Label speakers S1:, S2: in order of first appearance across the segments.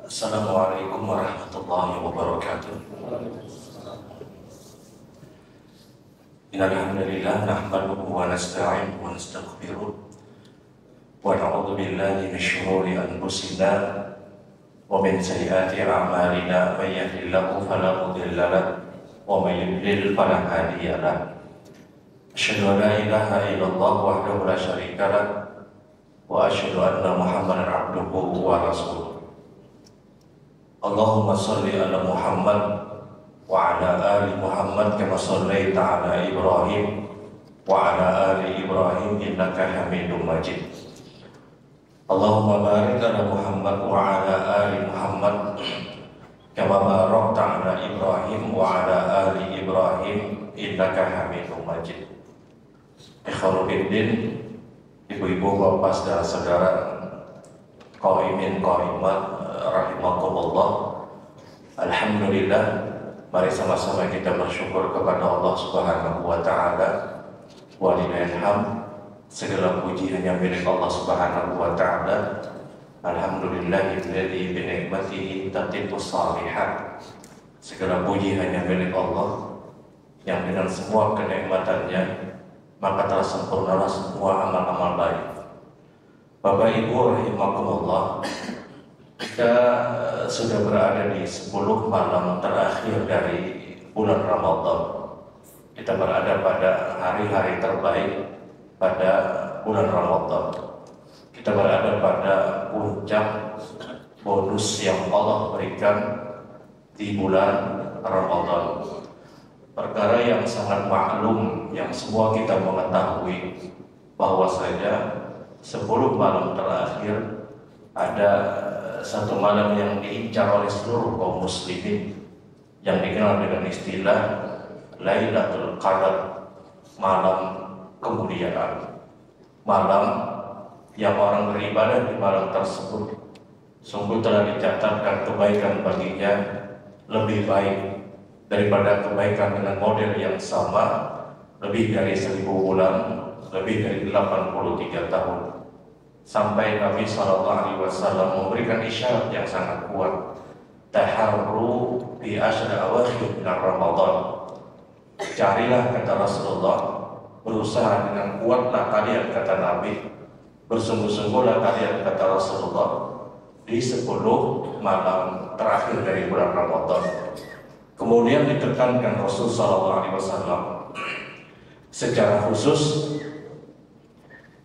S1: Assalamualaikum warahmatullahi wabarakatuh. Innal hamdalillah nahmaduhu wa nasta'inuhu wa nastaghfiruh wa na'udzu billahi min shururi anfusina wa min sayyiati a'malina may yahdihillahu fala mudilla lahu wa may yudlil fala hadiya lahu. Asyhadu an la ilaha illallah wahdahu la syarika lahu wa asyhadu anna Muhammadan abduhu wa rasuluh. Allahumma sholli ala Muhammad wa ala ali Muhammad kama shallaita ala Ibrahim wa ala ali Ibrahim innaka Hamidum Majid. Allahumma barik ala Muhammad wa ala ali Muhammad kama barakta ala Ibrahim wa ala ali Ibrahim innaka Hamidum Majid. Ikhwanul Fiddin, ibu-ibu, bapak, saudara-saudara, qaimin qaimat rahimakumullah. Alhamdulillah, mari sama-sama kita bersyukur kepada Allah Subhanahu wa taala. Walillahil hamd, segala puji hanya milik Allah Subhanahu wa taala. Alhamdulillahilladzi bi ni'matihi tatimmus shalihat. Segala puji hanya milik Allah yang dengan semua kenikmatannya maka telah sempurnalah semua amal-amal baik. Bapak Ibu rahimakumullah, kita sudah berada di 10 malam terakhir dari bulan Ramadan. Kita berada pada hari-hari terbaik pada bulan Ramadan. Kita berada pada puncak bonus yang Allah berikan di bulan Ramadan. Perkara yang sangat maklum, yang semua kita mengetahui bahwasanya 10 malam terakhir ada satu malam yang diincar oleh seluruh kaum muslimin yang dikenal dengan istilah Lailatul Qadar, malam kemuliaan, malam yang orang beribadah di malam tersebut sungguh telah dicatatkan kebaikan baginya lebih baik daripada kebaikan dengan model yang sama lebih dari 1000 bulan, lebih dari 83 tahun. Sampai Nabi SAW memberikan isyarat yang sangat kuat, taharru bi asyri awakhir min Ramadan. Carilah, kata Rasulullah, berusaha dengan kuatlah kalian, kata Nabi, bersungguh-sungguhlah kalian, kata Rasulullah, di 10 malam terakhir dari bulan Ramadan. Kemudian ditekankan Rasul SAW secara khusus,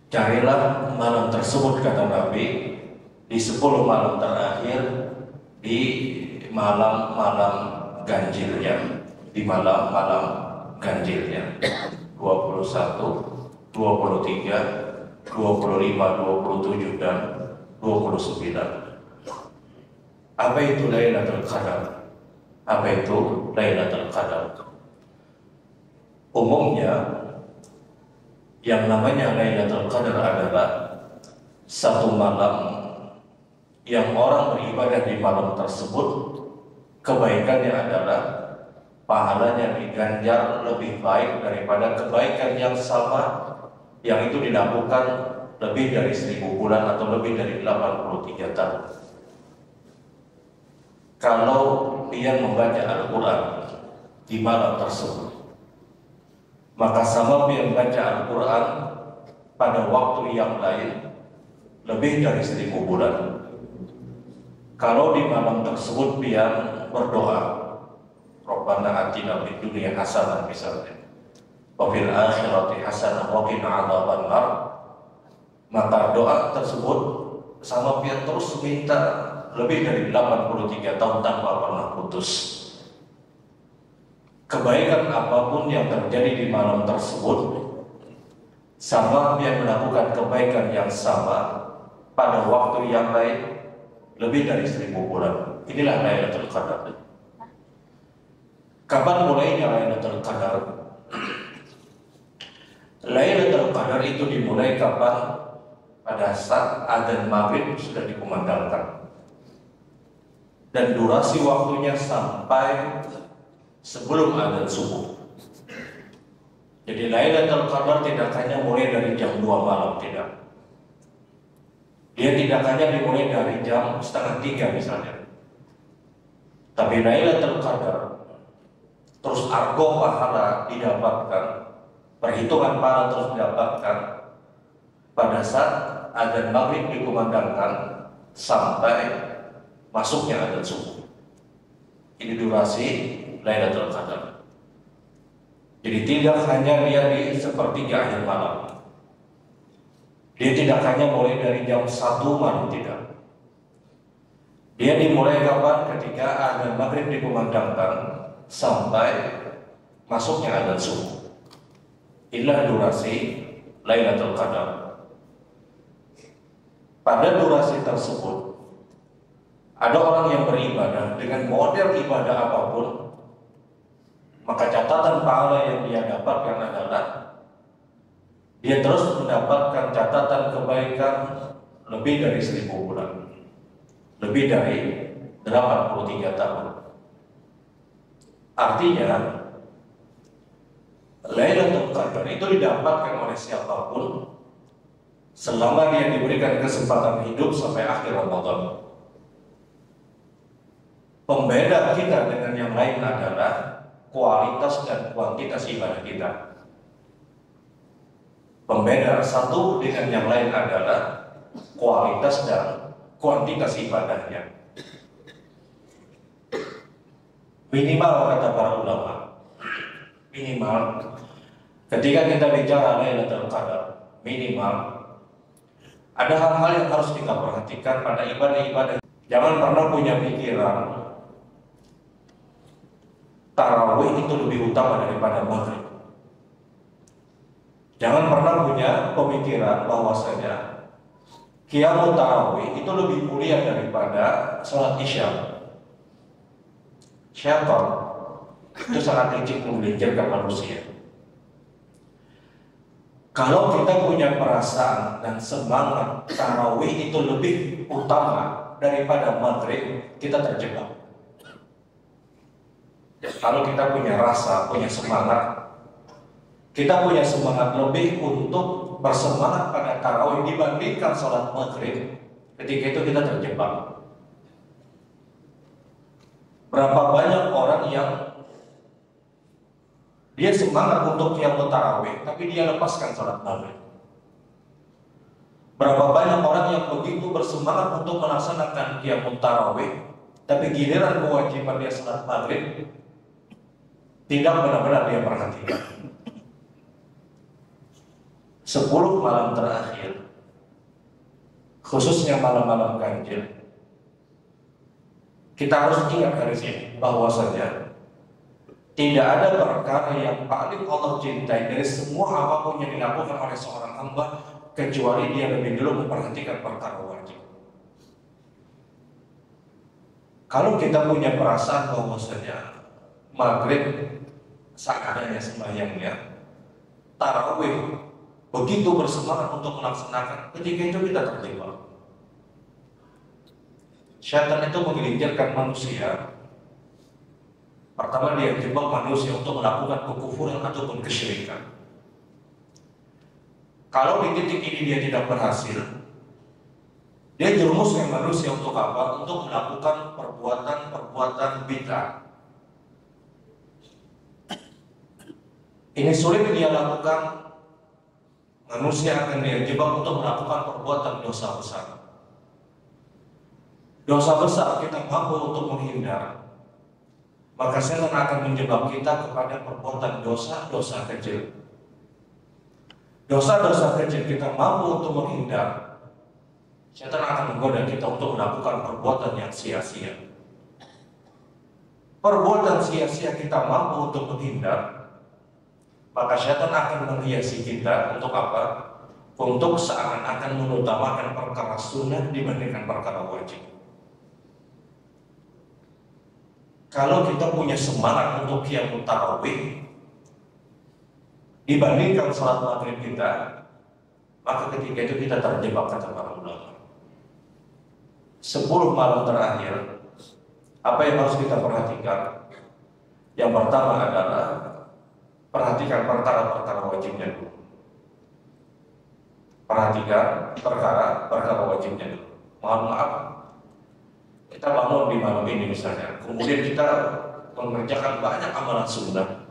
S1: carilah malam tersebut, kata Nabi, di 10 malam terakhir, di malam-malam ganjilnya, di malam-malam ganjilnya 21, 23, 25, 27 dan 29. Apa itu Lailatul Qadar? Apa itu Lailatul Qadar? Umumnya yang namanya Lailatul Qadar adalah satu malam yang orang beribadah di malam tersebut, kebaikannya adalah pahalanya diganjar lebih baik daripada kebaikan yang sama yang itu dilakukan lebih dari 1000 bulan atau lebih dari 83 tahun. Kalau dia membaca Al-Quran di malam tersebut, maka sama dia membaca Al-Quran pada waktu yang lain lebih dari 1000 bulan. Kalau di malam tersebut dia berdoa, Rabbana atina fid dunya hasanah misalnya, wa fil akhirati hasanah wa qina adzabannar, maka doa tersebut sama dia terus minta lebih dari 83 tahun tanpa pernah putus. Kebaikan apapun yang terjadi di malam tersebut, sama dia melakukan kebaikan yang sama pada waktu yang lain lebih dari 1000 bulan. Inilah Lailatul Qadar. Kapan mulainya Lailatul Qadar? Lailatul Qadar itu dimulai kapan? Pada saat adzan maghrib sudah dikumandangkan, dan durasi waktunya sampai sebelum adzan subuh. Jadi Lailatul Qadar tidak hanya mulai dari jam 2 malam, tidak. Dia tidak hanya dimulai dari jam 2:30 misalnya, tapi Lailatul Qadar terus argo pahala didapatkan, perhitungan pahala terus didapatkan pada saat adzan maghrib dikumandangkan sampai masuknya adzan subuh. Ini durasi Lailatul Qadar. Jadi tidak hanya dia di sepertiga akhir malam. Dia tidak hanya mulai dari jam 1 malam, tidak. Dia dimulai kapan? Ketika adzan maghrib dikumandangkan sampai masuknya adzan subuh. Inilah durasi Lailatul Qadar. Pada durasi tersebut ada orang yang beribadah dengan model ibadah apapun, maka catatan pahala yang dia dapatkan adalah dia terus mendapatkan catatan kebaikan lebih dari 1000 bulan, lebih dari 83 tahun. Artinya Lailatul Qadar itu didapatkan oleh siapapun selama dia diberikan kesempatan hidup sampai akhir Ramadan. Pembeda kita dengan yang lain adalah kualitas dan kuantitas ibadah kita. Pembeda satu dengan yang lain adalah kualitas dan kuantitas ibadahnya. Minimal kata para ulama, minimal ketika kita bicara Lailatul Qadar, minimal ada hal-hal yang harus kita perhatikan pada ibadah-ibadah. Jangan pernah punya pikiran tarawih itu lebih utama daripada maghrib. Jangan pernah punya pemikiran bahwasanya qiyamul tarawih itu lebih mulia daripada sholat isya. Syaitan itu sangat licik menggelincirkan manusia. Kalau kita punya perasaan dan semangat tarawih itu lebih utama daripada maghrib, kita terjebak. Kalau kita punya rasa, punya semangat, kita punya semangat lebih untuk bersemangat pada tarawih dibandingkan sholat maghrib, ketika itu kita terjebak. Berapa banyak orang yang dia semangat untuk qiyamul tarawih, tapi dia lepaskan sholat maghrib. Berapa banyak orang yang begitu bersemangat untuk melaksanakan qiyamul tarawih, tapi giliran kewajiban dia sholat maghrib tidak benar-benar dia perhatikan. 10 malam terakhir, khususnya malam-malam ganjil, kita harus ingat dari sini bahwasanya tidak ada perkara yang paling Allah cintai dari semua apapun yang dilakukan oleh seorang hamba kecuali dia lebih dulu memperhatikan perkara wajib. Kalau kita punya perasaan bahwasanya maghrib seadanya sembahyangnya, tarawih begitu bersemangat untuk melaksanakan, ketika itu kita terjebak. Syaitan itu menggelincirkan manusia. Pertama, dia jebak manusia untuk melakukan kekufuran ataupun kesyirikan. Kalau di titik ini dia tidak berhasil, dia jerumuskan manusia untuk apa? Untuk melakukan perbuatan bid'ah. Ini sulit dia lakukan. Manusia akan dijebak untuk melakukan perbuatan dosa besar. Dosa besar kita mampu untuk menghindar, maka setan akan menjebak kita kepada perbuatan dosa-dosa kecil. Dosa-dosa kecil kita mampu untuk menghindar, setan akan menggoda kita untuk melakukan perbuatan yang sia-sia. Perbuatan sia-sia kita mampu untuk menghindar, maka syaitan akan menghiasi kita untuk apa? Untuk seakan-akan mengutamakan perkara sunnah dibandingkan perkara wajib. Kalau kita punya semangat untuk qiyamul tarawih dibandingkan sholat maghrib kita, maka ketika itu kita terjebak kata para ulama. 10 malam terakhir, apa yang harus kita perhatikan? Yang pertama adalah perhatikan perkara-perkara wajibnya dulu. Perhatikan perkara wajibnya dulu. Mohon maaf, kita bangun di malam ini misalnya, kemudian kita mengerjakan banyak amalan sunnah.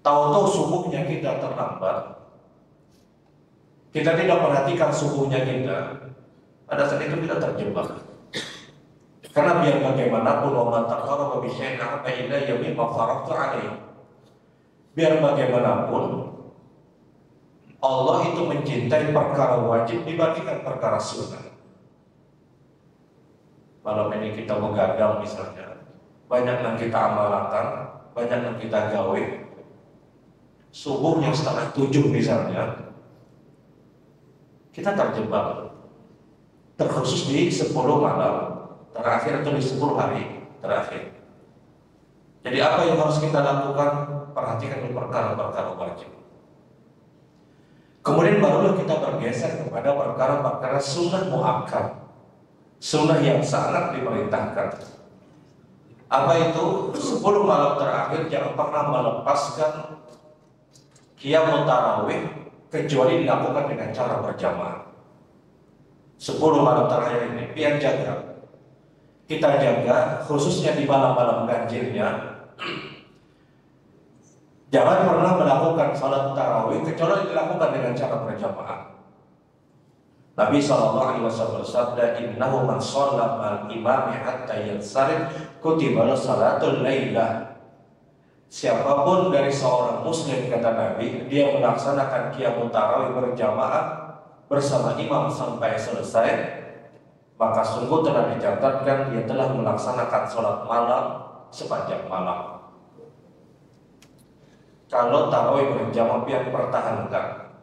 S1: Tahu-tahu subuhnya kita terlambat, kita tidak perhatikan subuhnya kita, pada saat itu kita terjebak. Karena biar bagaimanapun wa man taqarraba bi syai'in ahabba ilayya mimma faradtu alaihi. Biar bagaimanapun Allah itu mencintai perkara wajib dibandingkan perkara sunnah. Malam ini kita begadang misalnya, banyak yang kita amalkan, banyak yang kita gawe. Subuhnya 6:30 misalnya, kita terjebak. Terkhusus di 10 malam terakhir atau di 10 hari terakhir. Jadi apa yang harus kita lakukan? Perhatikan di perkara-perkara wajib. Kemudian barulah kita bergeser kepada perkara-perkara sunnah muakkad, sunnah yang sangat diperintahkan. Apa itu? 10 malam terakhir jangan pernah melepaskan qiyamul tarawih kecuali dilakukan dengan cara berjamaah. 10 malam terakhir ini biar kita jaga, khususnya di malam-malam ganjilnya. Jangan pernah melakukan salat tarawih kecuali dilakukan dengan cara berjamaah. Nabi SAW bersabda, "Innahu man shalla ma'al imami hatta yansarif kutiba lahu salatul lailah." Siapapun dari seorang muslim, kata Nabi, dia melaksanakan qiyamul tarawih berjamaah bersama imam sampai selesai, maka sungguh telah dicatatkan dia telah melaksanakan sholat malam sepanjang malam. Kalau tarawih berjamaah yang pertahankan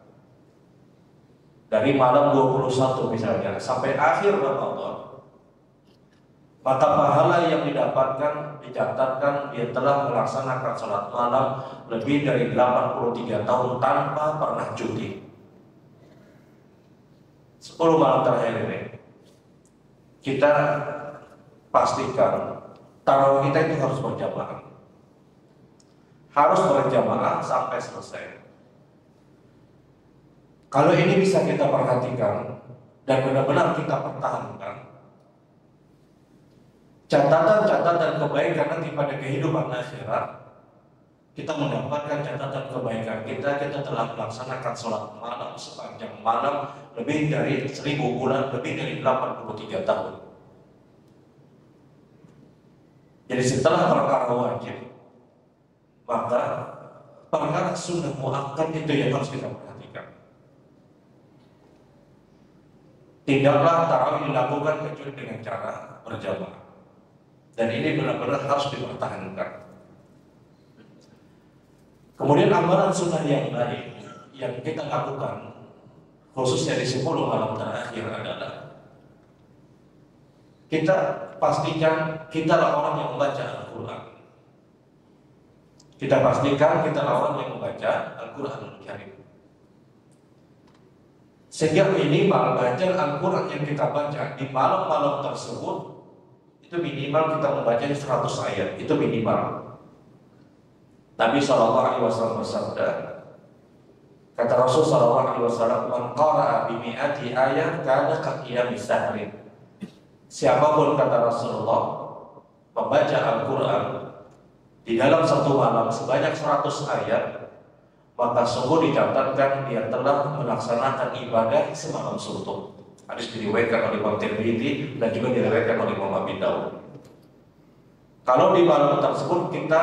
S1: dari malam 21 misalnya sampai akhir Ramadan, maka pahala yang didapatkan dicatatkan dia telah melaksanakan sholat malam lebih dari 83 tahun tanpa pernah cuti. 10 malam terakhir ini kita pastikan tarawih kita itu harus berjamaah. Harus berjamaah sampai selesai. Kalau ini bisa kita perhatikan dan benar-benar kita pertahankan, catatan-catatan kebaikan nanti pada kehidupan akhirat, kita mendapatkan catatan kebaikan kita telah melaksanakan sholat malam sepanjang malam lebih dari 1000 bulan, lebih dari 83 tahun. Jadi setelah perkara wajib, maka perkara sunnah muakkad itu yang harus kita perhatikan. Tidaklah tarawih dilakukan kecuali dengan cara berjamaah. Dan ini benar-benar harus dipertahankan. Kemudian amalan sunnah yang lain yang kita lakukan khususnya di 10 malam terakhir adalah kita pastikan kita orang yang membaca Al-Quran. Kita pastikan kita orang yang membaca Al-Quranul Karim. Sehingga minimal bacaan Al-Quran yang kita baca di malam-malam tersebut itu minimal kita membaca 100 ayat, itu minimal. Nabi SAW bersabda, kata Rasul SAW, "Man qara'a bi mi'ati ayat kana kaqiyamis sahrin." Siapapun, kata Rasulullah, membaca Al-Quran di dalam satu malam sebanyak 100 ayat, maka sungguh dicatatkan dia telah melaksanakan ibadah semalam suntuk. Hadis diriwayatkan oleh Imam Tirmidzi dan juga diriwayatkan oleh Imam Abi Daud. Kalau di malam tersebut kita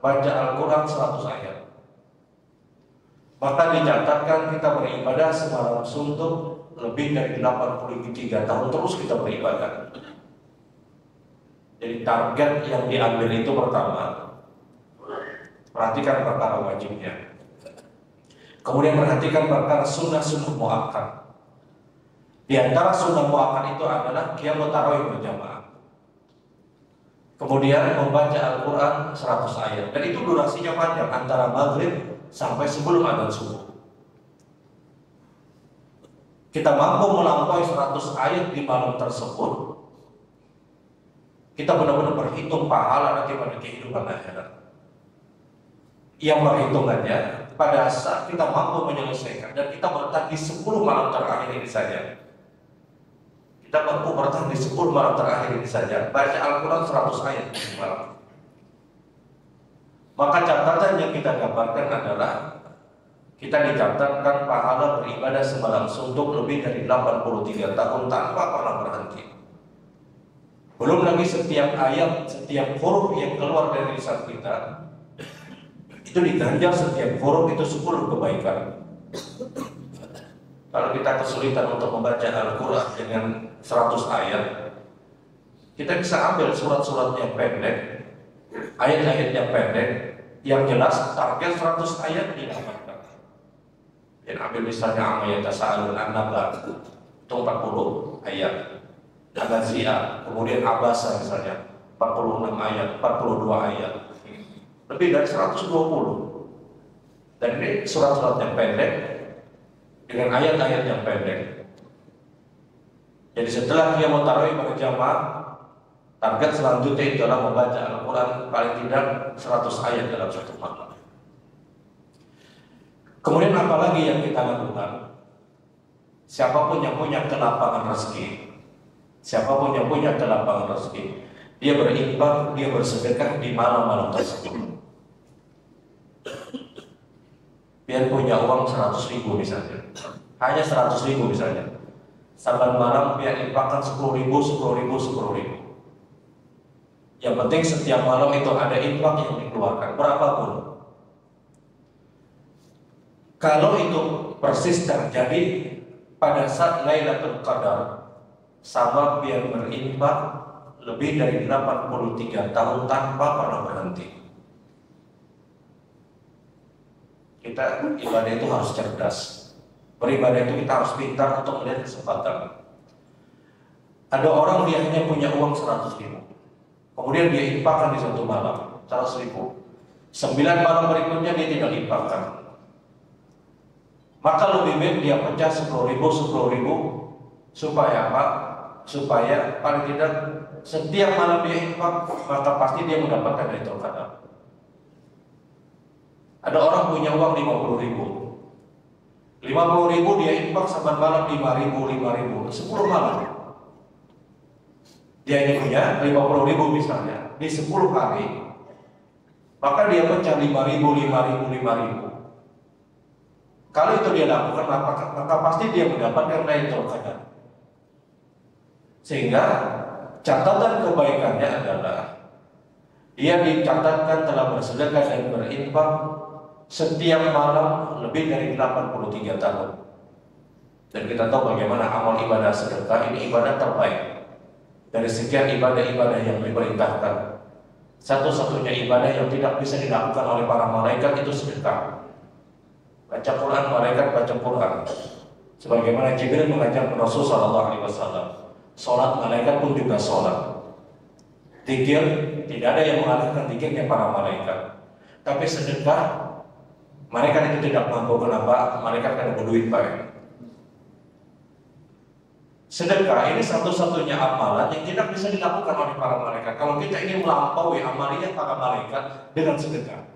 S1: baca Al-Quran 100 ayat, maka dicatatkan kita beribadah semalam suntuk lebih dari 83 tahun terus kita beribadah. Jadi target yang diambil itu pertama, perhatikan perkara wajibnya. Kemudian perhatikan perkara sunnah-sunnah muakkad. Di antara sunnah muakkad itu adalah qiyamul tarawih berjamaah. Kemudian membaca Al-Quran 100 ayat. Dan itu durasinya panjang, antara maghrib sampai sebelum adzan subuh. Kita mampu melampaui 100 ayat di malam tersebut, kita benar-benar berhitung pahala nanti pada kehidupan akhirat. Yang perhitungannya pada saat kita mampu menyelesaikan dan kita bertahan di 10 malam terakhir ini saja. Kita mampu bertahan di 10 malam terakhir ini saja, baca Al-Quran 100 ayat di malam. Maka catatan yang kita dapatkan adalah kita dicatatkan pahala beribadah semalam suntuk lebih dari 83 tahun tanpa pernah berhenti. Belum lagi setiap ayat, setiap huruf yang keluar dari lisan kita itu diganjar, setiap huruf itu 10 kebaikan. Kalau kita kesulitan untuk membaca Al-Quran dengan 100 ayat, kita bisa ambil surat-surat yang pendek, ayat-ayat yang pendek, yang jelas target 100 ayat didapatkan. Dan ambil misalnya Amma Yatasa'alun An-Naba, itu 40 ayat. Al-Ghaziyah, kemudian Abasa misalnya 46 ayat, 42 ayat, lebih dari 120. Dan ini surat-surat yang pendek dengan ayat-ayat yang pendek. Jadi setelah dia mau tarawih berjamaah, target selanjutnya itu adalah membaca Al-Quran paling tidak 100 ayat dalam satu malam. Kemudian apalagi yang kita lakukan? Siapapun yang punya kelapangan rezeki, siapapun yang punya kelapangan rezeki, dia berinfak, dia bersedekah di malam-malam tersebut. Biar punya uang 100.000 misalnya, hanya 100.000 misalnya, saban malam biar infakkan 10.000, 10.000, 10.000. Yang penting setiap malam itu ada infak yang dikeluarkan, berapapun. Kalau itu persis terjadi pada saat Lailatul Qadar, sama biar berinfak lebih dari 83 tahun tanpa pernah berhenti. Kita ibadah itu harus cerdas. Beribadah itu kita harus pintar untuk melihat kesempatan. Ada orang dia hanya punya uang 100.000, kemudian dia infakkan di satu malam 100.000. 9 malam berikutnya dia tidak infakkan. Maka lebih baik dia pecah 10.000, 10.000. Supaya apa? Supaya paling tidak setiap malam dia infak, maka pasti dia mendapatkan Lailatul Qadar. Ada orang punya uang 50.000, 50.000 dia infak saban malam 5.000, 10 malam. Dia hanya punya 50.000 misalnya, di 10 hari, maka dia pecah 5.000, 5.000, 5.000. Kalau itu dia lakukan, maka pasti dia mendapatkan Lailatul Qadar. Sehingga catatan kebaikannya adalah dia dicatatkan telah bersedekah dan berinfak setiap malam lebih dari 83 tahun. Dan kita tahu bagaimana amal ibadah sedekah ini ibadah terbaik dari sekian ibadah-ibadah yang diperintahkan. Satu-satunya ibadah yang tidak bisa dilakukan oleh para malaikat itu sedekah. Baca Quran, malaikat baca Quran. Sebagaimana Jibril mengajar Rasul sallallahu alaihi wasallam. Salat, malaikat pun juga salat. Zikir, tidak ada yang mengalahkan zikirnya para malaikat. Tapi sedekah, malaikat itu tidak mampu. Kenapa? Malaikat kan berduit Pak. Sedekah ini satu-satunya amalan yang tidak bisa dilakukan oleh para malaikat. Kalau kita ingin melampaui amalia para malaikat dengan sedekah,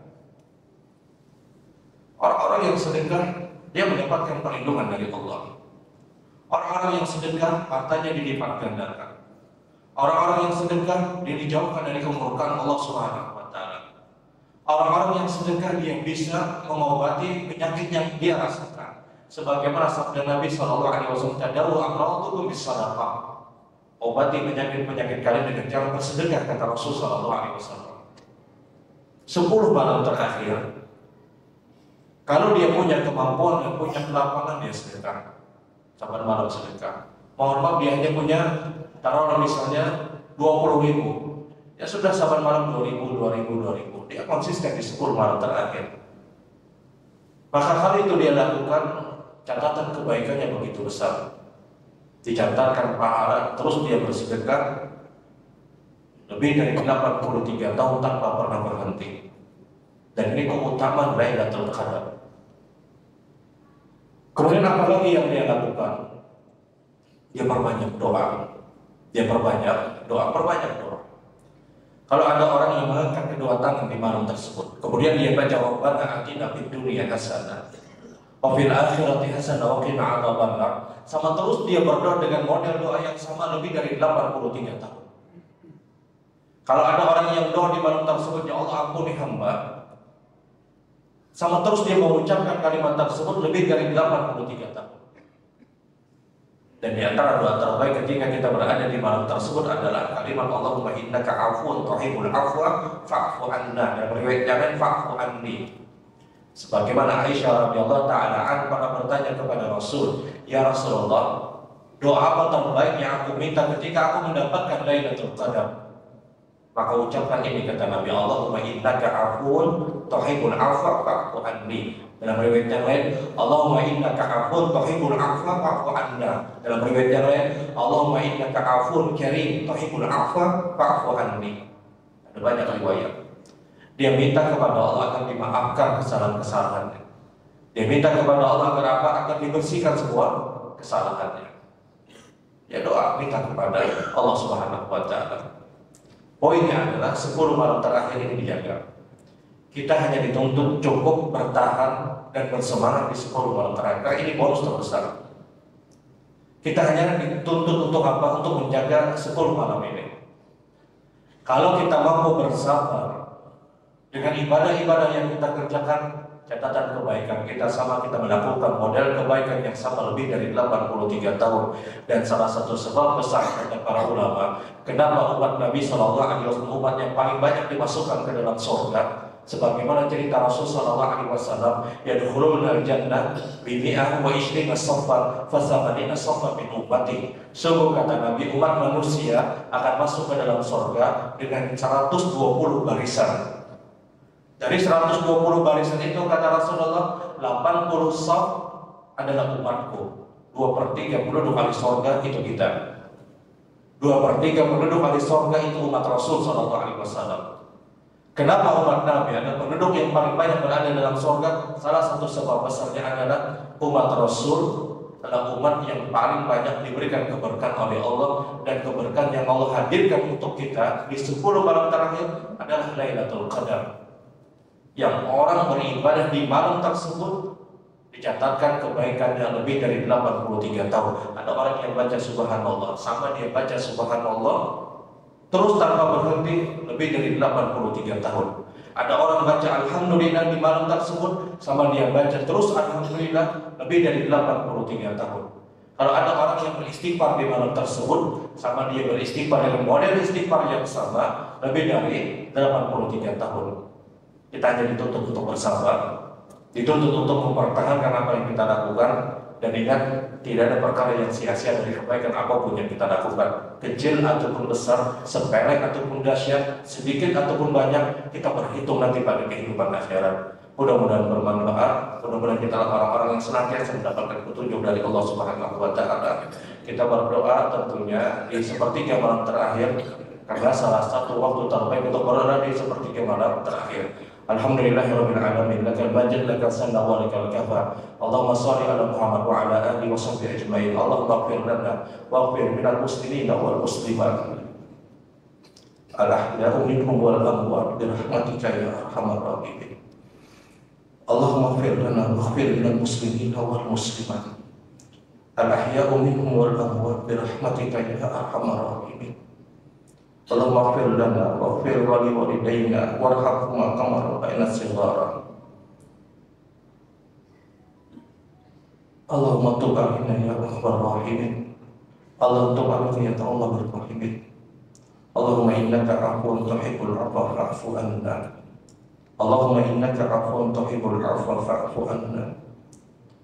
S1: orang-orang yang sedekah dia mendapatkan perlindungan dari Allah. Orang-orang yang sedekah hartanya dilipat gandakan. Orang-orang yang sedekah dia dijauhkan dari kemurkaan Allah Subhanahu wa taala. Orang-orang yang sedekah dia bisa mengobati penyakit yang dia rasakan. Sebagaimana sabda Nabi sallallahu alaihi wasallam, "Tadawu amratukum bis-shadaqah." Obati penyakit-penyakit kalian dengan cara bersedekah, kata Rasul sallallahu alaihi wasallam. 10 malam terakhir, kalau dia punya kemampuan dan punya kelapangan, dia sedekah. Saban malam sedekah. Mohon maaf, dia hanya punya taruhlah misalnya 20.000. Ya sudah saban malam 2.000, 2.000, 2.000. Dia konsisten di 10 malam terakhir. Maka hal itu dia lakukan, catatan kebaikannya begitu besar. Dicatatkan pahala, terus dia bersedekah lebih dari 83 tahun tanpa pernah berhenti. Dan ini keutamaan Lailatul Qadar. Kemudian apa lagi yang dia lakukan? Dia perbanyak doa. Dia perbanyak doa, perbanyak doa. Kalau ada orang yang mengangkat kedua tangan di malam tersebut, kemudian dia baca Rabbana atina fid dunya hasanah wa fil akhirati hasanah wa qina adzabannar, sama terus dia berdoa dengan model doa yang sama lebih dari 83 tahun. Kalau ada orang yang doa di malam tersebut, ya Allah ampuni hamba, sama terus dia mengucapkan kalimat tersebut lebih dari 83 tahun. Dan di antara doa terbaik ketika kita berada di malam tersebut adalah kalimat Allahumma innaka afuwun tuhibbul afwa fa'fu anna, dan riwayat yang lain fa'fu anni. Sebagaimana Aisyah radhiyallahu taala anha bertanya kepada Rasul, "Ya Rasulullah, doa apa terbaik yang aku minta ketika aku mendapatkan Lailatul Qadar?" Maka ucapkan ini, kata Nabi, Allahumma innaka afuwun tuhibbul afwa fa'fu anni. Dalam riwayat yang lain, Allahumma innaka afuwun tuhibbul afwa fa'fu anna. Dalam riwayat yang lain, Allahumma innaka afuwun karim tuhibbul afwa fa'fu anni. Ada banyak riwayat. Dia minta kepada Allah agar dimaafkan kesalahan-kesalahannya. Dia minta kepada Allah agar apa? Agar dibersihkan semua kesalahannya. Ya doa minta kepada Allah Subhanahu wa taala. Poinnya adalah 10 malam terakhir ini dijaga. Kita hanya dituntut cukup bertahan dan bersemangat di 10 malam terakhir. Karena ini bonus terbesar. Kita hanya dituntut untuk apa? Untuk menjaga 10 malam ini. Kalau kita mampu bersabar dengan ibadah-ibadah yang kita kerjakan, catatan kebaikan kita sama, kita melakukan model kebaikan yang sama lebih dari 83 tahun. Dan salah satu sebab besar kata para ulama, kenapa umat Nabi SAW umat yang paling banyak dimasukkan ke dalam surga, sebagaimana cerita Rasul SAW, yadkhuluna al-jannah bi-mi'ah wa 20 saffan fa 70 saffan min ummati. Sungguh kata Nabi, umat manusia akan masuk ke dalam surga dengan 120 barisan. Dari 120 barisan itu kata Rasulullah, 80 saf adalah umatku. 2/3 penduduk ahli surga itu kita. 2/3 penduduk ahli surga itu umat Rasul SAW. Kenapa umat Nabi ada penduduk yang paling banyak berada dalam surga? Salah satu sebab besarnya adalah umat Rasul adalah umat yang paling banyak diberikan keberkahan oleh Allah, dan keberkahan yang Allah hadirkan untuk kita di 10 malam terakhir adalah Lailatul Qadar. Yang orang beribadah di malam tersebut dicatatkan kebaikannya lebih dari 83 tahun. Ada orang yang baca subhanallah, sama dia baca subhanallah terus tanpa berhenti lebih dari 83 tahun. Ada orang baca alhamdulillah di malam tersebut, sama dia baca terus alhamdulillah lebih dari 83 tahun. Kalau ada orang yang beristighfar di malam tersebut, sama dia beristighfar dengan model istighfar yang sama lebih dari 83 tahun. Kita hanya dituntut untuk bersabar, dituntut untuk mempertahankan apa yang kita lakukan, dan ingat, tidak ada perkara yang sia-sia dari kebaikan apapun yang kita lakukan, kecil ataupun besar, sepele ataupun dahsyat, sedikit ataupun banyak, kita berhitung nanti pada kehidupan akhirat. Mudah-mudahan bermanfaat, mudah-mudahan kita orang-orang yang senantiasa mendapatkan petunjuk dari Allah Subhanahu wa taala. Kita berdoa tentunya di sepertiga malam terakhir, karena salah satu waktu terbaik untuk berada di sepertiga malam terakhir. Alhamdulillahirabbil alamin, lakal majid, lakal sanna wa lakal kafa. Allahumma shalli ala Muhammad wa ala alihi wa sahbihi ajmain. Allahumma ighfir lana wa ighfir minal muslimina wal muslimat al-ahya'u minhum wal amwat bi rahmatika ya arhamar rahimin. Allahumma ighfir lana wa ighfir minal muslimina wal muslimat al-ahya'u minhum wal amwat bi rahmatika ya arhamar rahimin. Allahumma ighfir lana wa ighfir li walidayna warhamhuma kama rabbayana shighara. Allahumma tub 'alaina ya arhamar rahimin. Allahumma tub 'alaina ya arhamar rahimin. Allahumma innaka 'afuwun tuhibbul 'afwa fa'fu anna. Allahumma innaka 'afuwun tuhibbul 'afwa fa'fu anna.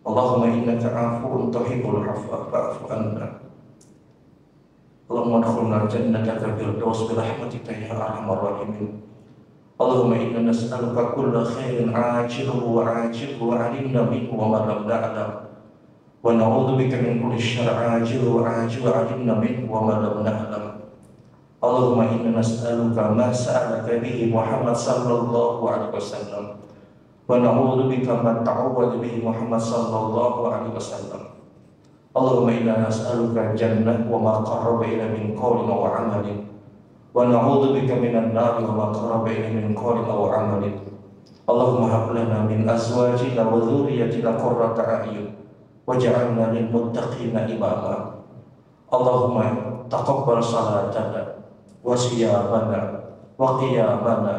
S1: Allahumma innaka 'afuwun tuhibbul 'afwa fa'fu anna. Allahumma adkhilna jannataka firdaus bi rahmatika ya arhamar rahimin. Allahumma inna nas'aluka kulla khairin 'ajiluhu wa 'ajiluhu 'alimna minhu wa ma lam na'lam, wa na'udzubika min kulli syarrin 'ajiluhu wa 'ajiluhu 'alimna minhu wa ma lam na'lam. Allahumma inna nas'aluka ma sa'alaka bihi Muhammad sallallahu alaihi wasallam, wa na'udzubika ma ta'awwada bihi Muhammad sallallahu alaihi wasallam. Allahumma inna nas'aluka jannah wa ma qarraba ila min qawlin wa 'amalin, wa ونعوذ بك من النار وما قرب إليه من قول أو عمل. اللهم هب لنا من أزواجنا وذريتنا قرة أعين واجعلنا للمتقين إماما. اللهم تقبل صلاتنا وصيامنا وقيامنا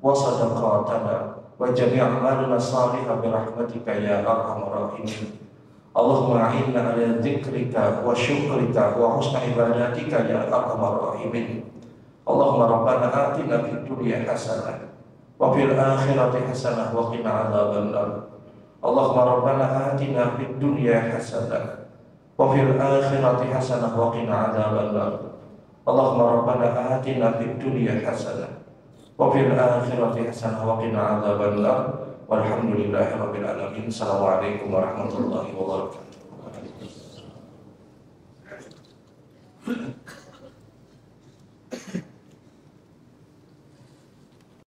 S1: وصدقاتنا وجميع أعمالنا الصالحة برحمتك يا أرحم الراحمين. اللهم أعنا على ذكرك وشكرك وحسن عبادتك يا أرحم الراحمين. اللهم ربنا آتنا في الدنيا حسنة وفي الآخرة حسنة وقنا عذاب النار. اللهم ربنا آتنا في الدنيا حسنة وفي الآخرة حسنة وقنا عذاب النار. اللهم ربنا آتنا في الدنيا حسنة وفي الآخرة حسنة وقنا عذاب النار. والحمد لله رب العالمين. السلام عليكم ورحمة الله وبركاته.